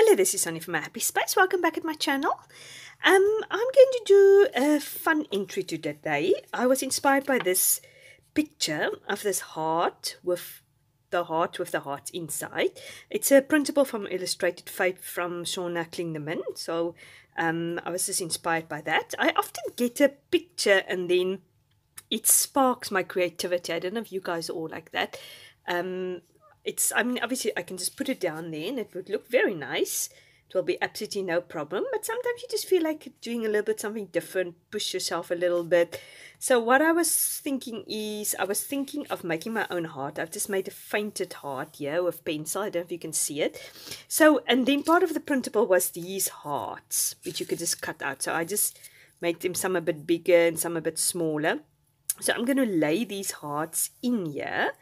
Hello, this is Sonja from My Happy Space. Welcome back at my channel. I'm going to do a fun entry today. I was inspired by this picture of this heart with the heart inside. It's a printable from Illustrated Fate from Sonja. So I was just inspired by that. I often get a picture and then it sparks my creativity. I don't know if you guys are all like that. Obviously I can just put it down there and it would look very nice. It will be absolutely no problem, but sometimes you just feel like doing a little bit something different, push yourself a little bit. So what I was thinking is, I was thinking of making my own heart. I've just made a fainted heart here with pencil. I don't know if you can see it. So, and then part of the printable was these hearts, which you could just cut out. So I just made them some a bit bigger and some a bit smaller. So I'm going to lay these hearts in here.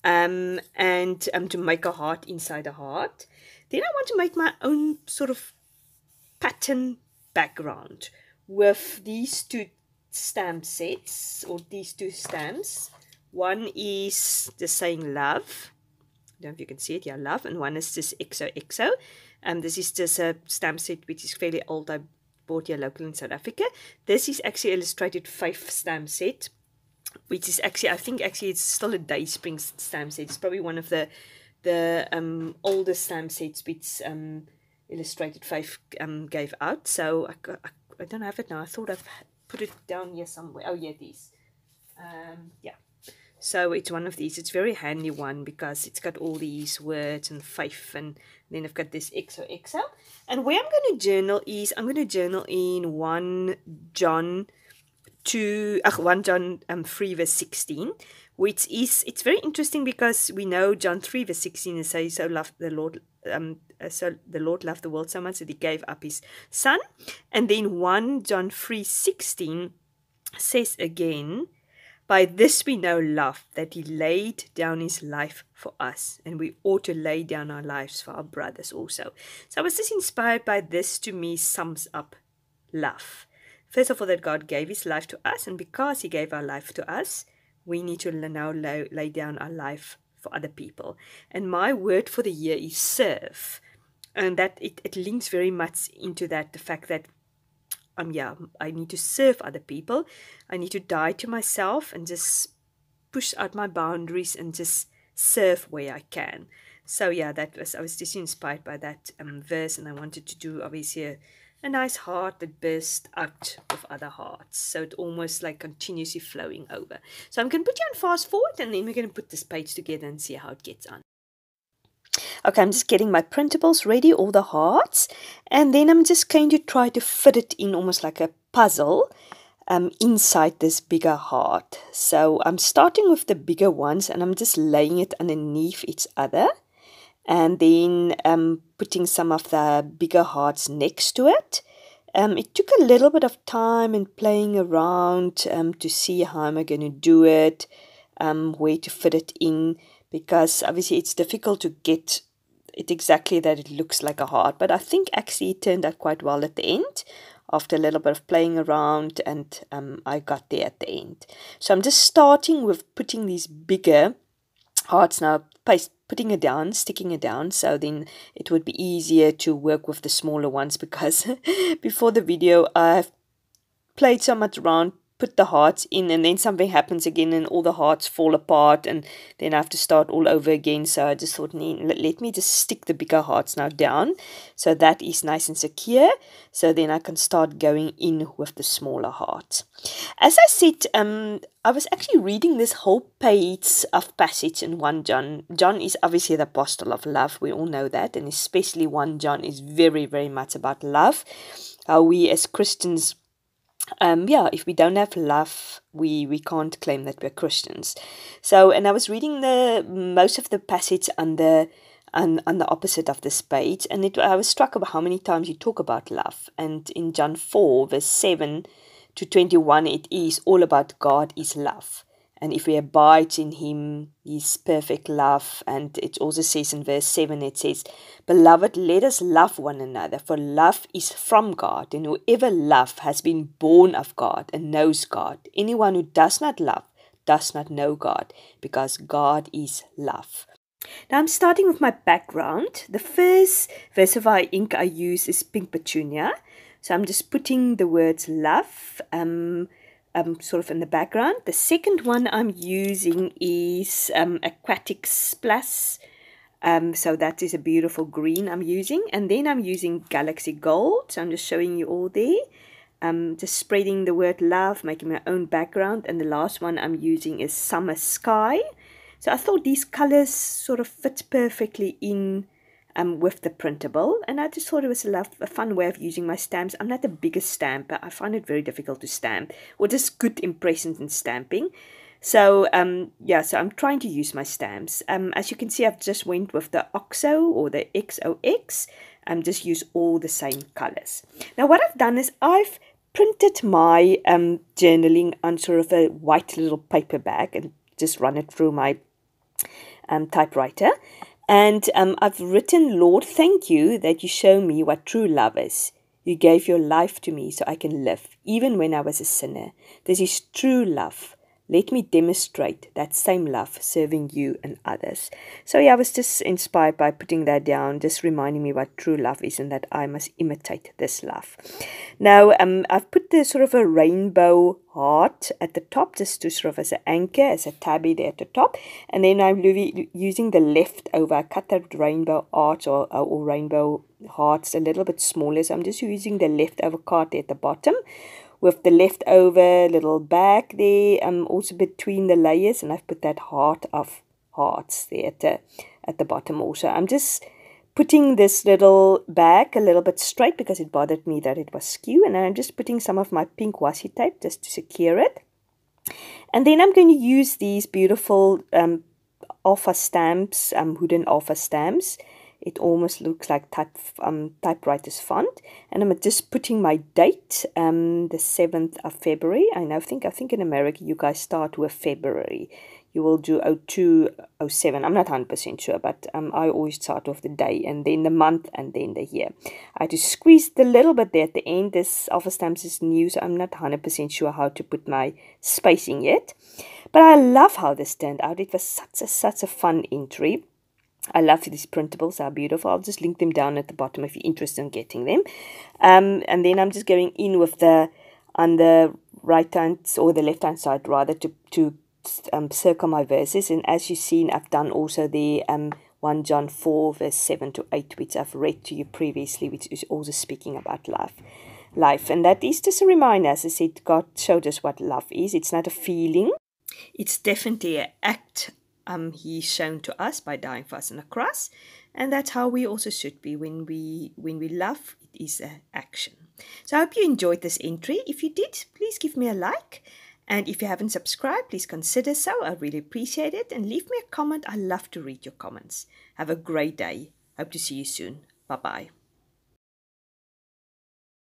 And to make a heart inside a heart. Then I want to make my own sort of pattern background with these two stamp sets, or these two stamps. One is the saying love. I don't know if you can see it, yeah, love, and one is just XOXO. This is just a stamp set which is fairly old. I bought here locally in South Africa. This is actually Illustrated 5 stamp set, which is actually, I think actually it's still a Dayspring stamp set. It's probably one of the older stamp sets which Illustrated 5 gave out. So I don't have it now. I thought I've put it down here somewhere. Oh yeah, these. Yeah. So it's one of these. It's a very handy one because it's got all these words and 5, and then I've got this XOXO. And where I'm going to journal is, I'm going to journal in 1 John 3 verse 16, which is, it's very interesting because we know John 3 verse 16 says, so the Lord loved the world so much that he gave up his son. And then 1 John 3:16 says again, by this we know love, that he laid down his life for us, and we ought to lay down our lives for our brothers also. So I was just inspired by this. To me sums up love. First of all, that God gave his life to us, and because he gave our life to us, we need to now lay down our life for other people. And my word for the year is serve. And that it links very much into that, the fact that I need to serve other people. I need to die to myself and just push out my boundaries and just serve where I can. So yeah, I was just inspired by that verse, and I wanted to do obviously a nice heart that bursts out with other hearts. So it almost like continuously flowing over. So I'm going to put you on fast forward, and then we're going to put this page together and see how it gets on. Okay, I'm just getting my printables ready, all the hearts. And then I'm just going to try to fit it in almost like a puzzle inside this bigger heart. So I'm starting with the bigger ones, and I'm just laying it underneath each other. And then putting some of the bigger hearts next to it. It took a little bit of time and playing around to see how am I going to do it, where to fit it in, because obviously it's difficult to get it exactly that it looks like a heart. But I think actually it turned out quite well at the end, after a little bit of playing around, and I got there at the end. So I'm just starting with putting these bigger hearts now, putting it down, sticking it down, so then it would be easier to work with the smaller ones, because before the video I've played so much around, put the hearts in, and then something happens again and all the hearts fall apart, and then I have to start all over again. So I just thought, let me just stick the bigger hearts now down, so that is nice and secure, so then I can start going in with the smaller hearts. As I said, I was actually reading this whole page of passage in 1 John. John is obviously the apostle of love, we all know that, and especially 1 John is very, very much about love. How we as Christians, if we don't have love, we can't claim that we're Christians. So, and I was reading most of the passage on the opposite of this page, and I was struck about how many times you talk about love. And in John 4 verse 7 to 21, it is all about God is love. And if we abide in him, his perfect love. And it also says in verse 7, it says, beloved, let us love one another, for love is from God. And whoever loves has been born of God and knows God. Anyone who does not love does not know God, because God is love. Now I'm starting with my background. The first VersaFire ink I use is Pink Petunia. So I'm just putting the words love sort of in the background. The second one I'm using is Aquatics Plus. So that is a beautiful green I'm using. And then I'm using Galaxy Gold. So I'm just showing you all there. Just spreading the word love, making my own background. And the last one I'm using is Summer Sky. So I thought these colors sort of fit perfectly in with the printable, and I just thought it was a fun way of using my stamps. I'm not the biggest stamper. I find it very difficult to stamp, or just good impressions in stamping. So yeah, so I'm trying to use my stamps. As you can see, I've just went with the OXO or the XOX. Just use all the same colors. Now what I've done is I've printed my journaling on sort of a white little paper bag and just run it through my typewriter. And I've written, Lord, thank you that you show me what true love is. You gave your life to me so I can live, even when I was a sinner. This is true love. Let me demonstrate that same love, serving you and others. So yeah, I was just inspired by putting that down, just reminding me what true love is and that I must imitate this love. Now, I've put the sort of a rainbow heart at the top, just to sort of as an anchor, as a tabby there at the top. And then I'm using the leftover. I cut that rainbow arch or rainbow hearts a little bit smaller. So I'm just using the leftover card there at the bottom, with the leftover little bag there, also between the layers, and I've put that heart of hearts there at the bottom also. I'm just putting this little bag a little bit straight because it bothered me that it was skew, and I'm just putting some of my pink washi tape just to secure it. And then I'm going to use these beautiful alpha stamps, wooden alpha stamps. It almost looks like typewriter's font. And I'm just putting my date, the 7th of February. I think in America you guys start with February. You will do 0207. I'm not 100% sure, but I always start with the day and then the month and then the year. I just squeezed a little bit there at the end. This alpha stamps is new, so I'm not 100% sure how to put my spacing yet. But I love how this turned out. It was such a fun entry. I love these printables, they're beautiful. I'll just link them down at the bottom if you're interested in getting them. And then I'm just going in with on the right hand or the left hand side rather to circle my verses. And as you've seen, I've done also the 1 John 4 verse 7 to 8, which I've read to you previously, which is also speaking about life. And that is just a reminder, as I said, God showed us what love is. It's not a feeling. It's definitely an act He's shown to us by dying for us on the cross, and that's how we also should be when we love. It is an action. So I hope you enjoyed this entry. If you did, please give me a like, and if you haven't subscribed, please consider so. I really appreciate it, and leave me a comment. I love to read your comments. Have a great day. Hope to see you soon. Bye bye.